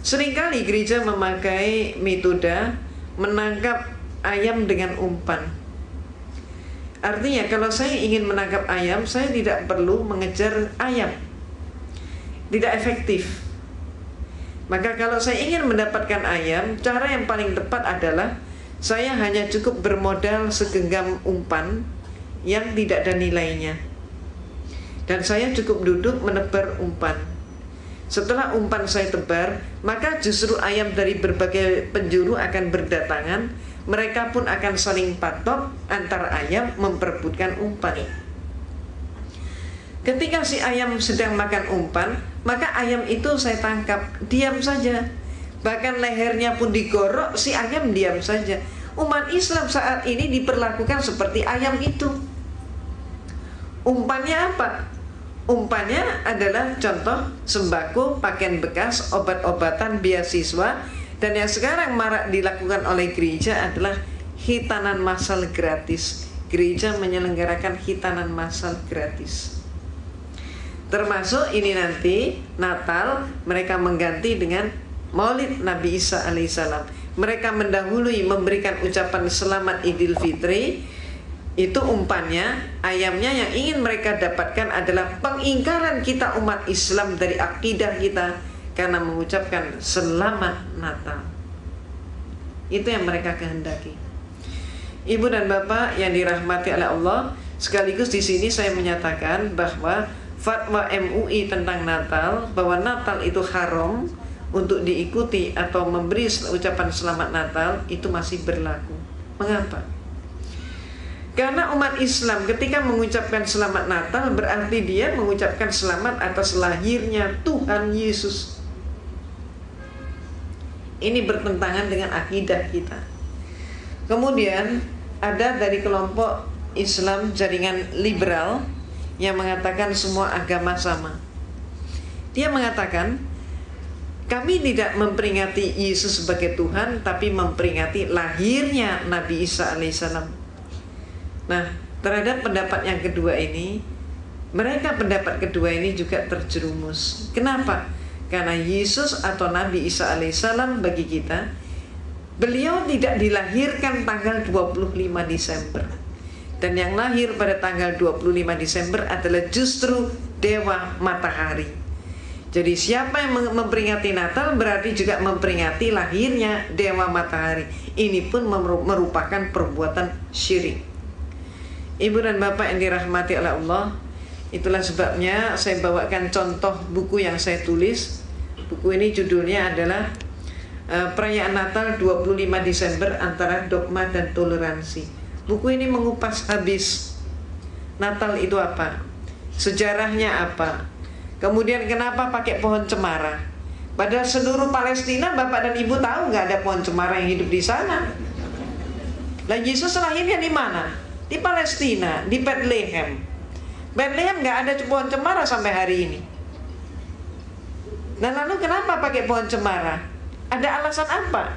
Seringkali gereja memakai metode menangkap ayam dengan umpan. Artinya kalau saya ingin menangkap ayam, saya tidak perlu mengejar ayam. Tidak efektif. Maka kalau saya ingin mendapatkan ayam, cara yang paling tepat adalah saya hanya cukup bermodal segenggam umpan yang tidak ada nilainya. Dan saya cukup duduk menebar umpan. Setelah umpan saya tebar, maka justru ayam dari berbagai penjuru akan berdatangan. Mereka pun akan saling patok antar ayam memperebutkan umpan. Ketika si ayam sedang makan umpan, maka ayam itu saya tangkap, diam saja. Bahkan lehernya pun digorok, si ayam diam saja. Umat Islam saat ini diperlakukan seperti ayam itu. Umpannya apa? Umpannya adalah contoh sembako, pakaian bekas, obat-obatan, beasiswa. Dan yang sekarang marak dilakukan oleh gereja adalah hitanan massal gratis. Gereja menyelenggarakan hitanan massal gratis. Termasuk ini nanti Natal mereka mengganti dengan Maulid Nabi Isa alaihissalam. Mereka mendahului memberikan ucapan selamat Idul Fitri. Itu umpannya, ayamnya yang ingin mereka dapatkan adalah pengingkaran kita umat Islam dari akidah kita karena mengucapkan selamat Natal. Itu yang mereka kehendaki. Ibu dan bapak yang dirahmati oleh Allah, sekaligus di sini saya menyatakan bahwa fatwa MUI tentang Natal, bahwa Natal itu haram untuk diikuti atau memberi ucapan selamat Natal, itu masih berlaku. Mengapa? Karena umat Islam ketika mengucapkan selamat Natal berarti dia mengucapkan selamat atas lahirnya Tuhan Yesus. Ini bertentangan dengan akidah kita. Kemudian ada dari kelompok Islam jaringan liberal yang mengatakan semua agama sama. Dia mengatakan kami tidak memperingati Yesus sebagai Tuhan, tapi memperingati lahirnya Nabi Isa alaihissalam. Nah, terhadap pendapat yang kedua ini, mereka pendapat kedua ini juga terjerumus. Kenapa? Karena Yesus atau Nabi Isa alaihissalam bagi kita, beliau tidak dilahirkan tanggal 25 Desember. Dan yang lahir pada tanggal 25 Desember adalah justru Dewa Matahari. Jadi siapa yang memperingati Natal berarti juga memperingati lahirnya Dewa Matahari. Ini pun merupakan perbuatan syirik. Ibu dan bapak yang dirahmati oleh Allah, itulah sebabnya saya bawakan contoh buku yang saya tulis. Buku ini judulnya adalah Perayaan Natal 25 Desember antara Dogma dan Toleransi. Buku ini mengupas habis Natal itu apa, sejarahnya apa, kemudian kenapa pakai pohon cemara. Padahal seluruh Palestina bapak dan ibu tahu nggak ada pohon cemara yang hidup di sana. Lah Yesus lahirnya di mana? Di Palestina, di Bethlehem. Bethlehem nggak ada pohon cemara sampai hari ini. Nah lalu kenapa pakai pohon cemara? Ada alasan apa?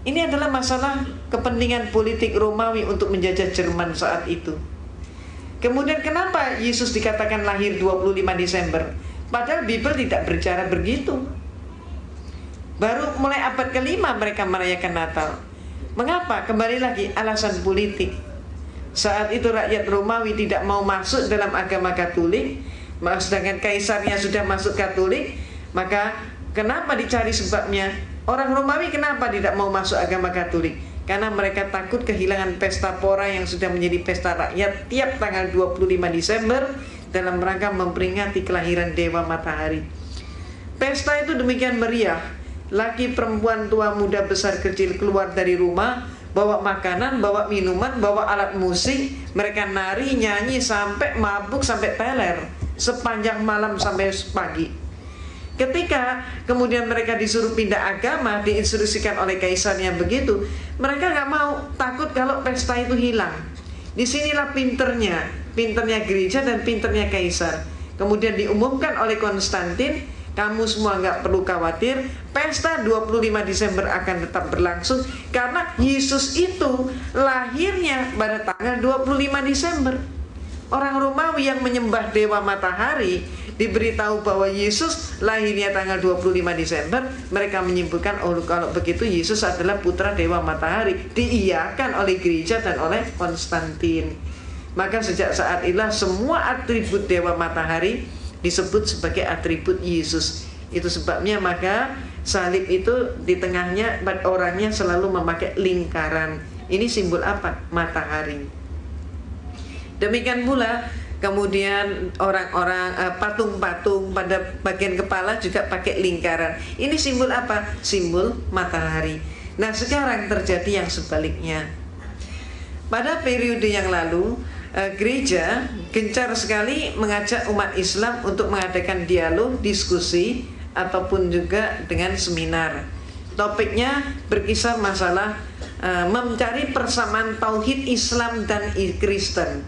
Ini adalah masalah kepentingan politik Romawi untuk menjajah Jerman saat itu. Kemudian kenapa Yesus dikatakan lahir 25 Desember? Padahal Bible tidak berbicara begitu. Baru mulai abad ke-5 mereka merayakan Natal. Mengapa? Kembali lagi alasan politik. Saat itu rakyat Romawi tidak mau masuk dalam agama Katolik, sedangkan kaisarnya sudah masuk Katolik. Maka kenapa dicari sebabnya? Orang Romawi kenapa tidak mau masuk agama Katolik? Karena mereka takut kehilangan pesta pora yang sudah menjadi pesta rakyat tiap tanggal 25 Desember dalam rangka memperingati kelahiran Dewa Matahari. Pesta itu demikian meriah. Laki, perempuan, tua, muda, besar, kecil keluar dari rumah, bawa makanan, bawa minuman, bawa alat musik. Mereka nari, nyanyi sampai mabuk, sampai teler sepanjang malam sampai pagi. Ketika kemudian mereka disuruh pindah agama, diinstruksikan oleh kaisarnya begitu, mereka nggak mau, takut kalau pesta itu hilang. Disinilah pinternya gereja dan pinternya kaisar. Kemudian diumumkan oleh Konstantin, kamu semua nggak perlu khawatir, pesta 25 Desember akan tetap berlangsung karena Yesus itu lahirnya pada tanggal 25 Desember. Orang Romawi yang menyembah dewa matahari diberitahu bahwa Yesus lahirnya tanggal 25 Desember, mereka menyimpulkan, oh kalau begitu Yesus adalah putra dewa matahari, diiyakan oleh gereja dan oleh Konstantin. Maka sejak saat itulah semua atribut dewa matahari disebut sebagai atribut Yesus. Itu sebabnya maka salib itu di tengahnya orangnya selalu memakai lingkaran. Ini simbol apa? Matahari. Demikian pula kemudian orang-orang patung-patung pada bagian kepala juga pakai lingkaran. Ini simbol apa? Simbol matahari. Nah, sekarang terjadi yang sebaliknya. Pada periode yang lalu, gereja gencar sekali mengajak umat Islam untuk mengadakan dialog, diskusi, ataupun juga dengan seminar. Topiknya berkisar masalah mencari persamaan tauhid Islam dan Kristen,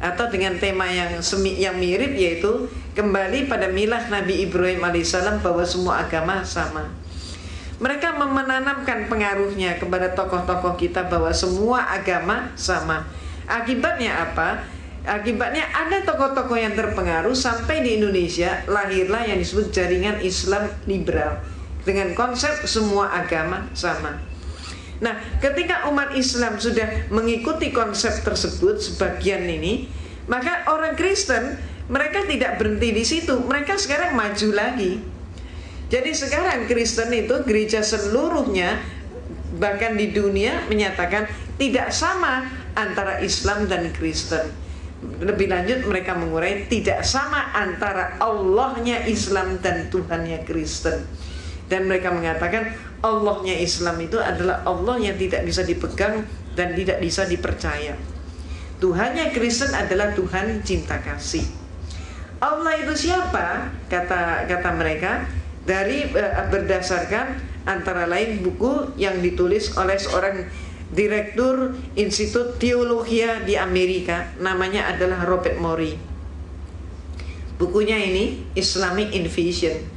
atau dengan tema yang mirip, yaitu kembali pada milah Nabi Ibrahim alaihissalam bahwa semua agama sama. Mereka menanamkan pengaruhnya kepada tokoh-tokoh kita bahwa semua agama sama. Akibatnya apa? Akibatnya ada tokoh-tokoh yang terpengaruh sampai di Indonesia lahirlah yang disebut jaringan Islam liberal dengan konsep semua agama sama. Nah, ketika umat Islam sudah mengikuti konsep tersebut sebagian ini, maka orang Kristen mereka tidak berhenti di situ, mereka sekarang maju lagi. Jadi sekarang Kristen itu gereja seluruhnya bahkan di dunia menyatakan tidak sama antara Islam dan Kristen. Lebih lanjut mereka mengurai tidak sama antara Allahnya Islam dan Tuhannya Kristen. Dan mereka mengatakan Allahnya Islam itu adalah Allah yang tidak bisa dipegang dan tidak bisa dipercaya. Tuhannya Kristen adalah Tuhan cinta kasih. Allah itu siapa? Kata mereka dari berdasarkan antara lain buku yang ditulis oleh seorang Direktur Institut Teologia di Amerika, namanya adalah Robert Morey. Bukunya ini Islamic Invasion.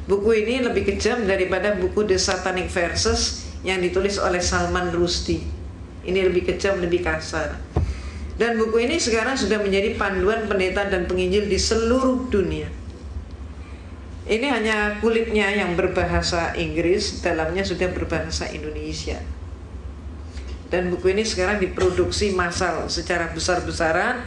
Buku ini lebih kejam daripada buku The Satanic Verses yang ditulis oleh Salman Rushdie. Ini lebih kejam, lebih kasar. Dan buku ini sekarang sudah menjadi panduan pendeta dan penginjil di seluruh dunia. Ini hanya kulitnya yang berbahasa Inggris, dalamnya sudah berbahasa Indonesia. Dan buku ini sekarang diproduksi massal secara besar-besaran.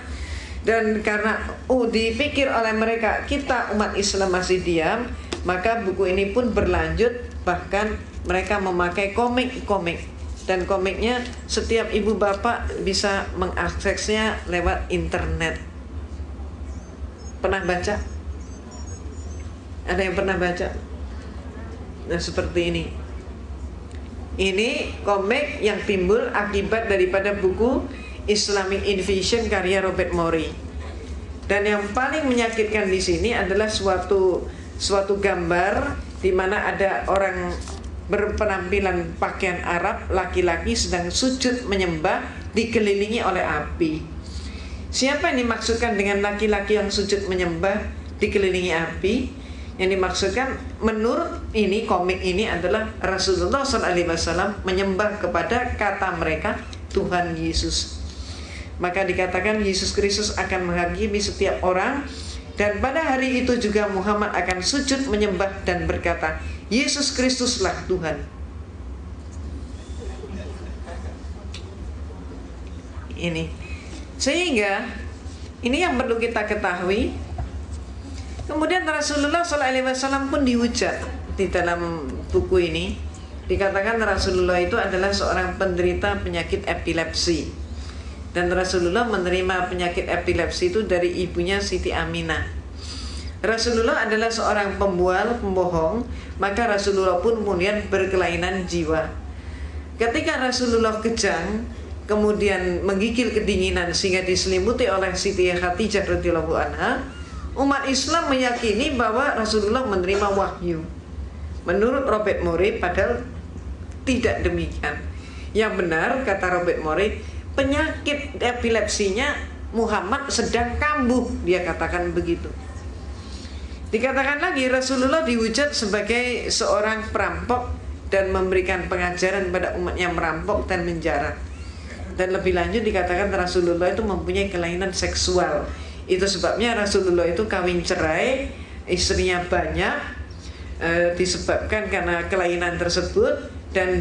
Dan karena dipikir oleh mereka kita umat Islam masih diam, maka buku ini pun berlanjut. Bahkan mereka memakai komik-komik. Dan komiknya setiap ibu bapak bisa mengaksesnya lewat internet. Pernah baca? Ada yang pernah baca? Nah, seperti ini. Ini komik yang timbul akibat daripada buku Islamic Invasion karya Robert Morey. Dan yang paling menyakitkan di sini adalah suatu gambar di mana ada orang berpenampilan pakaian Arab, laki-laki sedang sujud menyembah dikelilingi oleh api. Siapa yang dimaksudkan dengan laki-laki yang sujud menyembah dikelilingi api? Yang dimaksudkan menurut ini komik ini adalah Rasulullah SAW menyembah kepada kata mereka Tuhan Yesus. Maka dikatakan Yesus Kristus akan menghakimi setiap orang, dan pada hari itu juga Muhammad akan sujud menyembah dan berkata, Yesus Kristuslah Tuhan. Ini sehingga ini yang perlu kita ketahui. Kemudian Rasulullah SAW pun dihujat di dalam buku ini. Dikatakan Rasulullah itu adalah seorang penderita penyakit epilepsi. Dan Rasulullah menerima penyakit epilepsi itu dari ibunya Siti Aminah. Rasulullah adalah seorang pembual, pembohong. Maka Rasulullah pun kemudian berkelainan jiwa. Ketika Rasulullah kejang, kemudian menggigil kedinginan sehingga diselimuti oleh Siti Khadijah radhiyallahu anha, umat Islam meyakini bahwa Rasulullah menerima wahyu. Menurut Robert Morey, padahal tidak demikian. Yang benar, kata Robert Morey, penyakit epilepsinya Muhammad sedang kambuh. Dia katakan begitu. Dikatakan lagi Rasulullah dihujat sebagai seorang perampok dan memberikan pengajaran pada umatnya merampok dan menjara. Dan lebih lanjut dikatakan Rasulullah itu mempunyai kelainan seksual. Itu sebabnya Rasulullah itu kawin cerai, istrinya banyak, disebabkan karena kelainan tersebut. Dan